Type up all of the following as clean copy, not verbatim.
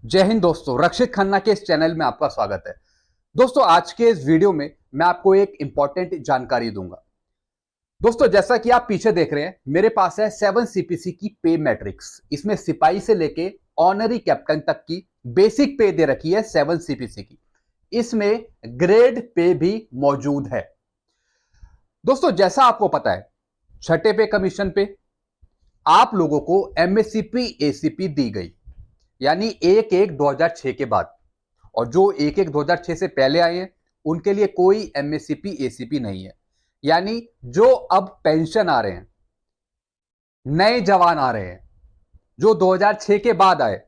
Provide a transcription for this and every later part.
जय हिंद दोस्तों, रक्षित खन्ना के इस चैनल में आपका स्वागत है। दोस्तों, आज के इस वीडियो में मैं आपको एक इंपॉर्टेंट जानकारी दूंगा। दोस्तों, जैसा कि आप पीछे देख रहे हैं, मेरे पास है 7 सीपीसी की पे मैट्रिक्स। इसमें सिपाही से लेके ऑनरी कैप्टन तक की बेसिक पे दे रखी है 7 सीपीसी की। इसमें ग्रेड पे भी मौजूद है। दोस्तों, जैसा आपको पता है, छठे पे कमीशन पे आप लोगों को एमएससीपी एसीपी दी गई, यानी 1/1/2006 के बाद। और जो 1/1/2006 से पहले आए हैं उनके लिए कोई एमएससीपी एसीपी नहीं है। यानी जो अब पेंशन आ रहे हैं, नए जवान आ रहे हैं जो 2006 के बाद आए,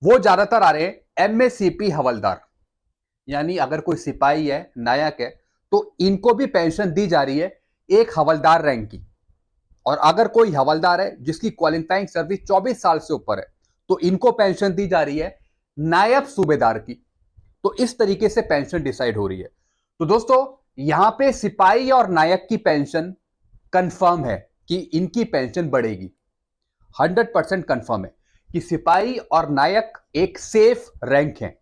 वो ज्यादातर आ रहे हैं एमएससीपी हवलदार। यानी अगर कोई सिपाही है, नायक है, तो इनको भी पेंशन दी जा रही है एक हवलदार रैंक की। और अगर कोई हवलदार है जिसकी क्वालिफाइंग सर्विस 24 साल से ऊपर है, तो इनको पेंशन दी जा रही है नायब सूबेदार की। तो इस तरीके से पेंशन डिसाइड हो रही है। तो दोस्तों, यहां पे सिपाही और नायक की पेंशन कंफर्म है कि इनकी पेंशन बढ़ेगी। 100% कंफर्म है कि सिपाही और नायक एक सेफ रैंक है।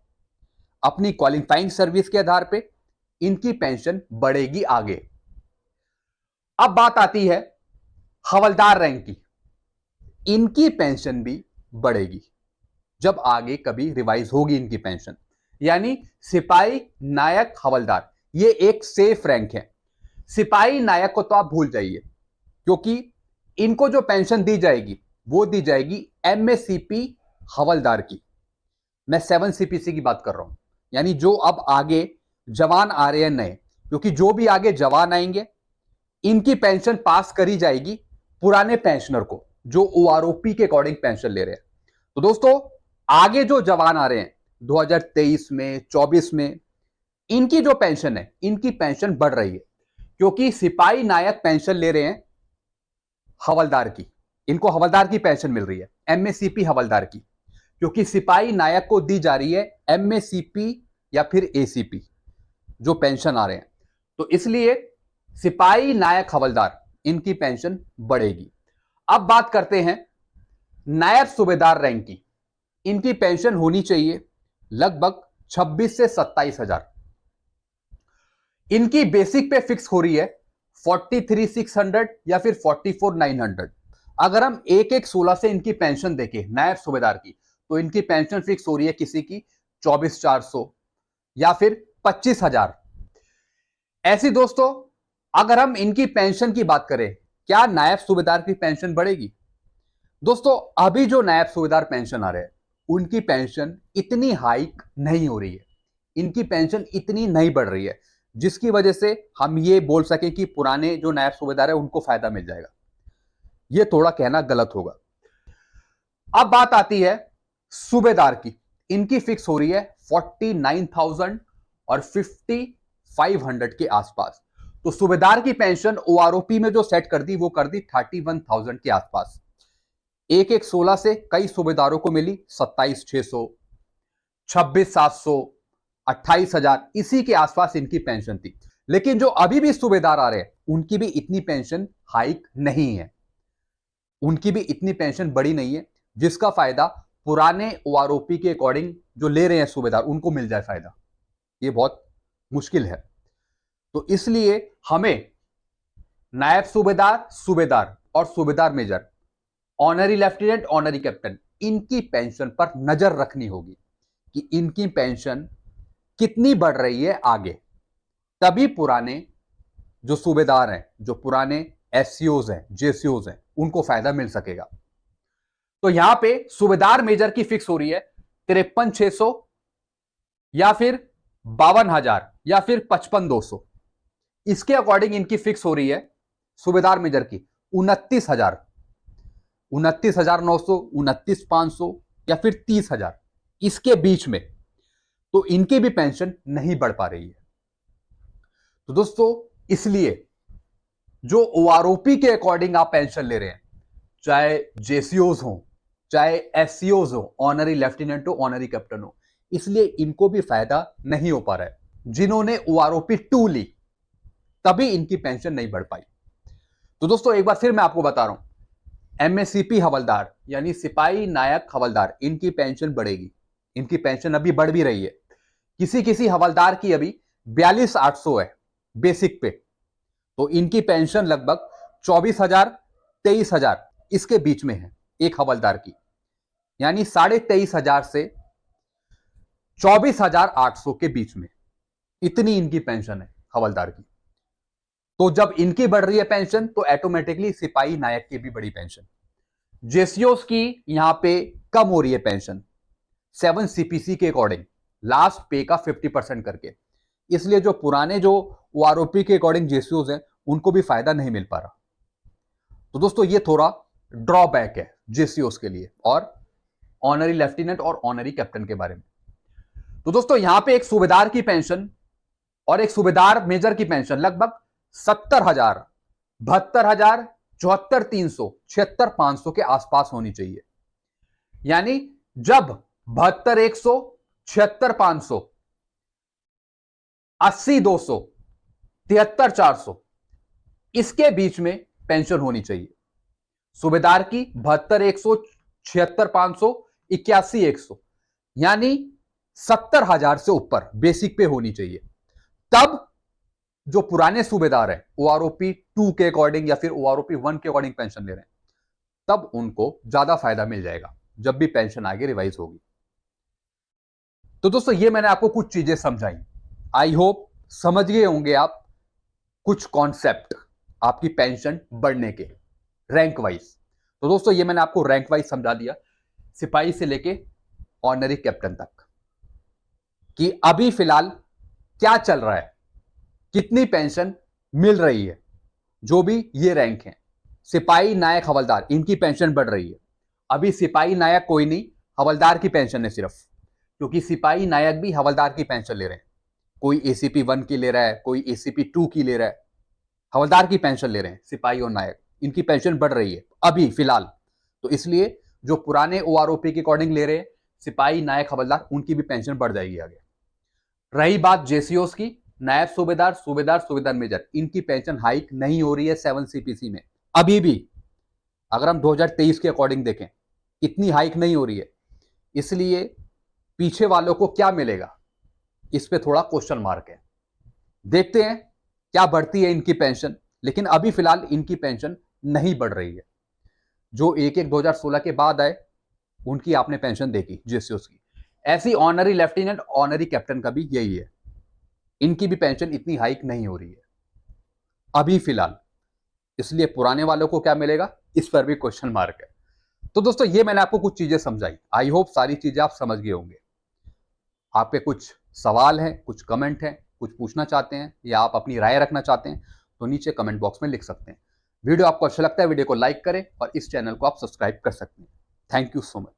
अपनी क्वालिफाइंग सर्विस के आधार पे इनकी पेंशन बढ़ेगी आगे। अब बात आती है हवलदार रैंक की। इनकी पेंशन भी बढ़ेगी जब आगे कभी रिवाइज होगी इनकी पेंशन। यानी सिपाही, नायक, हवलदार, ये एक सेफ रैंक है। सिपाही नायक को तो आप भूल जाइए, क्योंकि इनको जो पेंशन दी जाएगी वो दी जाएगी एमएससीपी हवलदार की। मैं 7 सीपीसी की बात कर रहा हूं। यानी जो अब आगे जवान आ रहे हैं नए, क्योंकि जो भी आगे जवान आएंगे इनकी पेंशन पास करी जाएगी पुराने पेंशनर को, जो ओआरओपी के अकॉर्डिंग पेंशन ले रहे हैं। तो दोस्तों, आगे जो जवान आ रहे हैं 2023 में, 24 में, इनकी जो पेंशन है, इनकी पेंशन बढ़ रही है, क्योंकि सिपाही नायक पेंशन ले रहे हैं हवलदार की। इनको हवलदार की पेंशन मिल रही है, एमएससीपी हवलदार की, क्योंकि सिपाही नायक को दी जा रही है एमएससीपी या फिर एसीपी जो पेंशन आ रहे हैं। तो इसलिए सिपाही, नायक, हवलदार, इनकी पेंशन बढ़ेगी। अब बात करते हैं नायब सूबेदार रैंक की। इनकी पेंशन होनी चाहिए लगभग 26 से 27 हजार। इनकी बेसिक पे फिक्स हो रही है 43,600 या फिर 44,900। अगर हम 1/1/16 से इनकी पेंशन देखें नायब सूबेदार की, तो इनकी पेंशन फिक्स हो रही है किसी की 24,400 या फिर 25,000। ऐसी दोस्तों, अगर हम इनकी पेंशन की बात करें, क्या नायब सूबेदार की पेंशन बढ़ेगी? दोस्तों, अभी जो नायब सूबेदार पेंशन आ रहे हैं उनकी पेंशन इतनी हाइक नहीं हो रही है, इनकी पेंशन इतनी नहीं बढ़ रही है, जिसकी वजह से हम ये बोल सकें कि पुराने जो नायब सूबेदार है उनको फायदा मिल जाएगा। ये थोड़ा कहना गलत होगा। अब बात आती है सूबेदार की। इनकी फिक्स हो रही है 49,000 और 5500 के आसपास। तो सूबेदार की पेंशन ओआरओपी में जो सेट कर दी वो कर दी 31,000 के आसपास। 1/1/16 से कई सूबेदारों को मिली 27,600, 26,700, 28,000, इसी के आसपास इनकी पेंशन थी। लेकिन जो अभी भी सूबेदार आ रहे हैं उनकी भी इतनी पेंशन हाइक नहीं है, उनकी भी इतनी पेंशन बड़ी नहीं है, जिसका फायदा पुराने ओआरओपी के अकॉर्डिंग जो ले रहे हैं सूबेदार उनको मिल जाए फायदा। ये बहुत मुश्किल है। तो इसलिए हमें नायब सूबेदार, सूबेदार और सूबेदार major, honorary lieutenant, honorary captain, इनकी पेंशन पर नजर रखनी होगी कि इनकी पेंशन कितनी बढ़ रही है आगे। तभी पुराने जो सूबेदार हैं, जो पुराने एससीओज हैं, जेसीओज हैं, उनको फायदा मिल सकेगा। तो यहां पे सूबेदार मेजर की फिक्स हो रही है 53,600 या फिर 52,000 या फिर 55,200। इसके अकॉर्डिंग इनकी फिक्स हो रही है सूबेदार मेजर की 29,000, 29,900, 29,500 या फिर 30,000, इसके बीच में। तो इनकी भी पेंशन नहीं बढ़ पा रही है। तो दोस्तों, इसलिए जो ओआरओपी के अकॉर्डिंग आप पेंशन ले रहे हैं, चाहे जेसीओज हो, चाहे एससीओज हो, ऑनरी लेफ्टिनेंट हो, ऑनरी कैप्टन हो, इसलिए इनको भी फायदा नहीं हो पा रहा है। जिन्होंने ओआरओपी 2 ली तभी इनकी पेंशन नहीं बढ़ पाई। तो दोस्तों, एक बार फिर मैं आपको बता रहा हूं, एमएससीपी हवलदार यानी सिपाही, नायक, हवलदार, इनकी पेंशन बढ़ेगी। इनकी पेंशन अभी बढ़ भी रही है। किसी किसी हवलदार की अभी 42,800 है बेसिक पे, तो इनकी पेंशन लगभग 24,000 23,000 इसके बीच में है एक हवलदार की, यानी 23,500 से 24,800 के बीच में इतनी इनकी पेंशन है हवलदार की। तो जब इनकी बढ़ रही है पेंशन तो ऑटोमेटिकली सिपाही नायक की भी बड़ी पेंशन। जेसीओस की यहां पे कम हो रही है पेंशन 7 सीपीसी के अकॉर्डिंग, लास्ट पे का 50% करके, इसलिए जो पुराने जो ओआरओपी के अकॉर्डिंग जेसीओस हैं उनको भी फायदा नहीं मिल पा रहा। तो दोस्तों ये थोड़ा ड्रॉबैक है जेसीओस के लिए और ऑनरी लेफ्टिनेंट और ऑनरी कैप्टन के बारे में। तो दोस्तों यहां पे एक सूबेदार की पेंशन और एक सूबेदार मेजर की पेंशन लगभग 70,000, 72,000, 74,300, 76,500 के आसपास होनी चाहिए। यानी जब 72,100, 76,500, 80,200, 73,400 इसके बीच में पेंशन होनी चाहिए। सूबेदार की 72,100, 76,500, 81,100, यानी 70,000 से ऊपर बेसिक पे होनी चाहिए। तब जो पुराने सूबेदार हैं ओआरओपी 2 के अकॉर्डिंग या फिर ओआरओपी 1 के अकॉर्डिंग पेंशन ले रहे हैं, तब उनको ज्यादा फायदा मिल जाएगा जब भी पेंशन आगे रिवाइज होगी। तो दोस्तों ये मैंने आपको कुछ चीजें समझाई, आई होप समझ गए होंगे आप कुछ कॉन्सेप्ट आपकी पेंशन बढ़ने के रैंक वाइज। तो दोस्तों ये मैंने आपको रैंक वाइज समझा दिया, सिपाही से लेके ऑनरी कैप्टन तक, कि अभी फिलहाल क्या चल रहा है, कितनी पेंशन मिल रही है। जो भी ये रैंक है, सिपाही नायक हवलदार इनकी पेंशन बढ़ रही है। अभी सिपाही नायक कोई नहीं, हवलदार की पेंशन है सिर्फ, क्योंकि सिपाही नायक भी हवलदार की पेंशन ले रहे हैं। कोई एसीपी 1 की ले रहा है, कोई एसीपी 2 की ले रहा है, हवलदार की पेंशन ले रहे हैं सिपाही और नायक, इनकी पेंशन बढ़ रही है अभी फिलहाल। तो इसलिए जो पुराने ओआरओपी के अकॉर्डिंग ले रहे हैं सिपाही नायक हवलदार, उनकी भी पेंशन बढ़ जाएगी आगे। रही बात जेसीओस की, नायब सूबेदार, सूबेदार, सूबेदार मेजर, इनकी पेंशन हाइक नहीं हो रही है 7 सीपीसी में अभी भी। अगर हम 2023 के अकॉर्डिंग देखें इतनी हाइक नहीं हो रही है, इसलिए पीछे वालों को क्या मिलेगा इस पे थोड़ा क्वेश्चन मार्क है। देखते हैं क्या बढ़ती है इनकी पेंशन, लेकिन अभी फिलहाल इनकी पेंशन नहीं बढ़ रही है। जो 1-1 2016 के बाद आए उनकी आपने पेंशन देखी जेसीओस की, ऐसी ऑनरी लेफ्टिनेंट ऑनरी कैप्टन का भी यही है, इनकी भी पेंशन इतनी हाइक नहीं हो रही है अभी फिलहाल। इसलिए पुराने वालों को क्या मिलेगा इस पर भी क्वेश्चन मार्क है। तो दोस्तों ये मैंने आपको कुछ चीजें समझाई, आई होप सारी चीजें आप समझ गए होंगे। आपके कुछ सवाल हैं, कुछ कमेंट हैं, कुछ पूछना चाहते हैं या आप अपनी राय रखना चाहते हैं तो नीचे कमेंट बॉक्स में लिख सकते हैं। वीडियो आपको अच्छा लगता है वीडियो को लाइक करें और इस चैनल को आप सब्सक्राइब कर सकते हैं। Thank you so much.